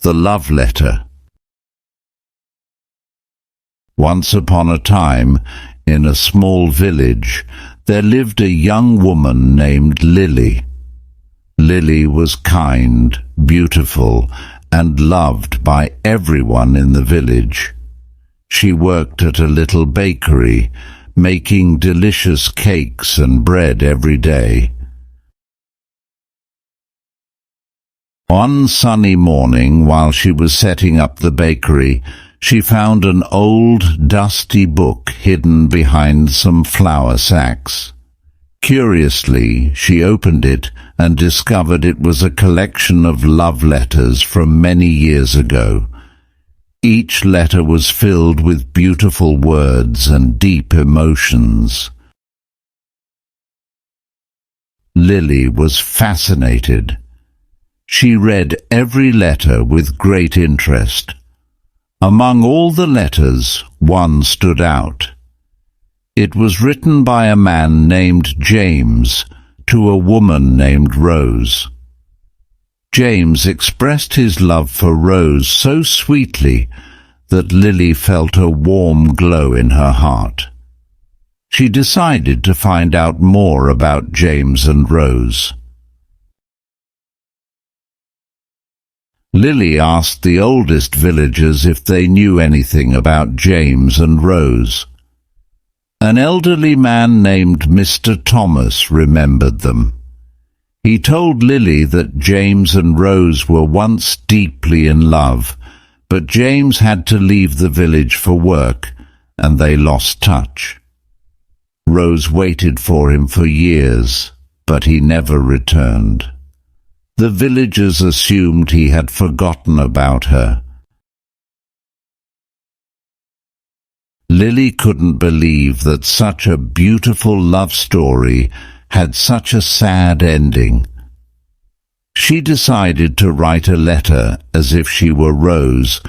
The Love Letter. Once upon a time, in a small village, there lived a young woman named Lily. Lily was kind, beautiful, and loved by everyone in the village. She worked at a little bakery, making delicious cakes and bread every day. One sunny morning, while she was setting up the bakery, she found an old, dusty book hidden behind some flour sacks. Curiously, she opened it and discovered it was a collection of love letters from many years ago. Each letter was filled with beautiful words and deep emotions. Lily was fascinated. She read every letter with great interest. Among all the letters, one stood out. It was written by a man named James to a woman named Rose. James expressed his love for Rose so sweetly that Lily felt a warm glow in her heart. She decided to find out more about James and Rose. Lily asked the oldest villagers if they knew anything about James and Rose. An elderly man named Mr. Thomas remembered them. He told Lily that James and Rose were once deeply in love, but James had to leave the village for work, and they lost touch. Rose waited for him for years, but he never returned. The villagers assumed he had forgotten about her. Lily couldn't believe that such a beautiful love story had such a sad ending. She decided to write a letter as if she were Rose,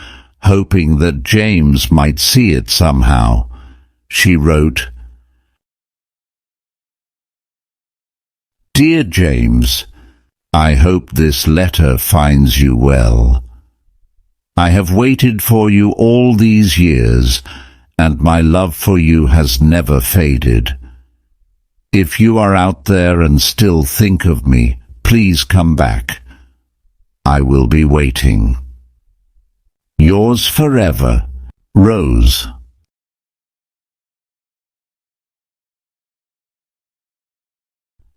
hoping that James might see it somehow. She wrote, "Dear James, I hope this letter finds you well. I have waited for you all these years, and my love for you has never faded. If you are out there and still think of me, please come back. I will be waiting. Yours forever, Rose."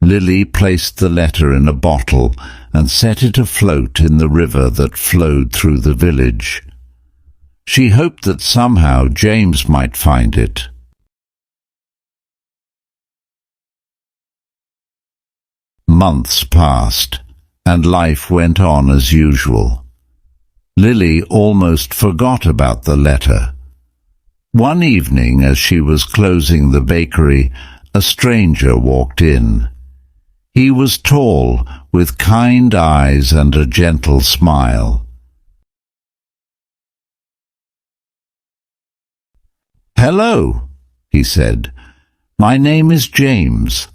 Lily placed the letter in a bottle and set it afloat in the river that flowed through the village. She hoped that somehow James might find it. Months passed, and life went on as usual. Lily almost forgot about the letter. One evening, as she was closing the bakery, a stranger walked in. He was tall, with kind eyes and a gentle smile. "Hello," he said. "My name is James.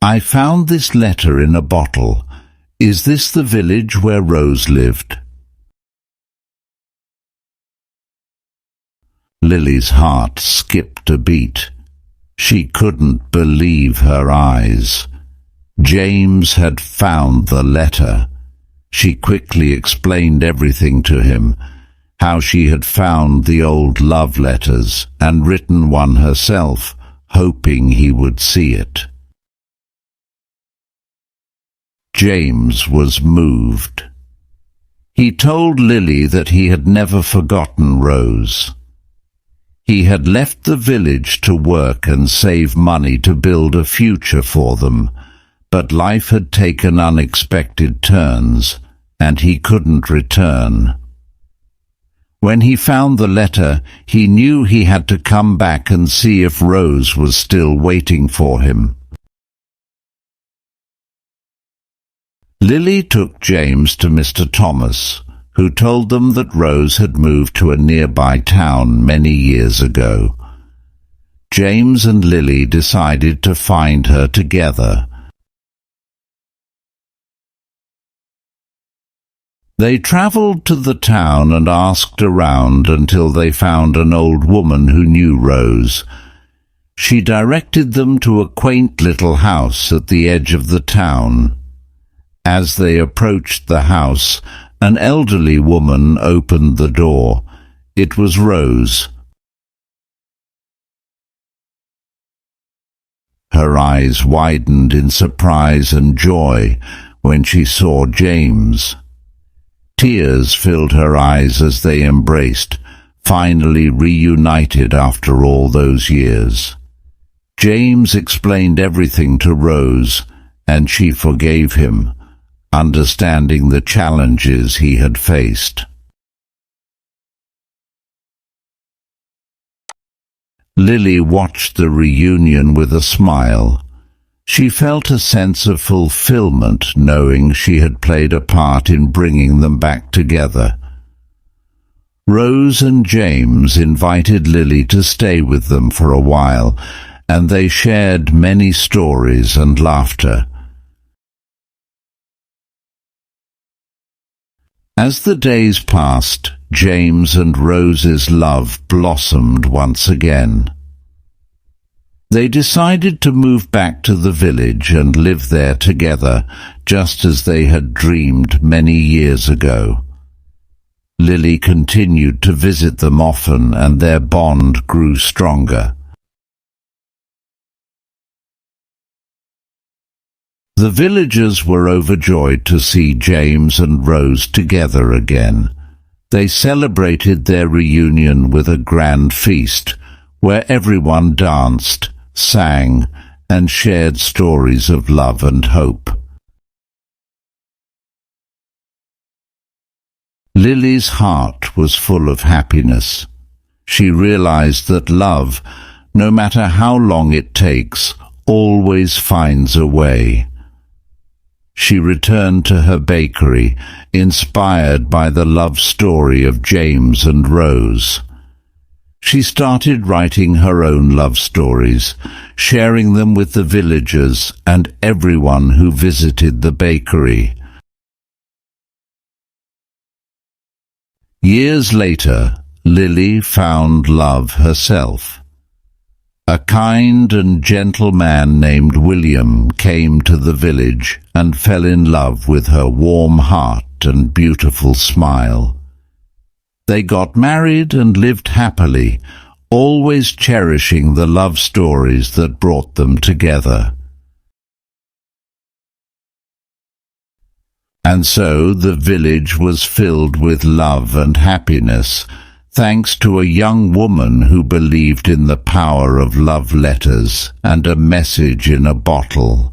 I found this letter in a bottle. Is this the village where Rose lived?" Lily's heart skipped a beat. She couldn't believe her eyes. James had found the letter. She quickly explained everything to him, how she had found the old love letters and written one herself, hoping he would see it. James was moved. He told Lily that he had never forgotten Rose. He had left the village to work and save money to build a future for them, but life had taken unexpected turns, and he couldn't return. When he found the letter, he knew he had to come back and see if Rose was still waiting for him. Lily took James to Mr. Thomas, who told them that Rose had moved to a nearby town many years ago. James and Lily decided to find her together. They travelled to the town and asked around until they found an old woman who knew Rose. She directed them to a quaint little house at the edge of the town. As they approached the house, an elderly woman opened the door. It was Rose. Her eyes widened in surprise and joy when she saw James. Tears filled her eyes as they embraced, finally reunited after all those years. James explained everything to Rose, and she forgave him, understanding the challenges he had faced. Lily watched the reunion with a smile. She felt a sense of fulfillment knowing she had played a part in bringing them back together. Rose and James invited Lily to stay with them for a while, and they shared many stories and laughter. As the days passed, James and Rose's love blossomed once again. They decided to move back to the village and live there together, just as they had dreamed many years ago. Lily continued to visit them often, and their bond grew stronger. The villagers were overjoyed to see James and Rose together again. They celebrated their reunion with a grand feast, where everyone danced, sang, and shared stories of love and hope. Lily's heart was full of happiness. She realized that love, no matter how long it takes, always finds a way. She returned to her bakery, inspired by the love story of James and Rose. She started writing her own love stories, sharing them with the villagers and everyone who visited the bakery. Years later, Lily found love herself. A kind and gentle man named William came to the village and fell in love with her warm heart and beautiful smile. They got married and lived happily, always cherishing the love stories that brought them together. And so the village was filled with love and happiness, thanks to a young woman who believed in the power of love letters and a message in a bottle.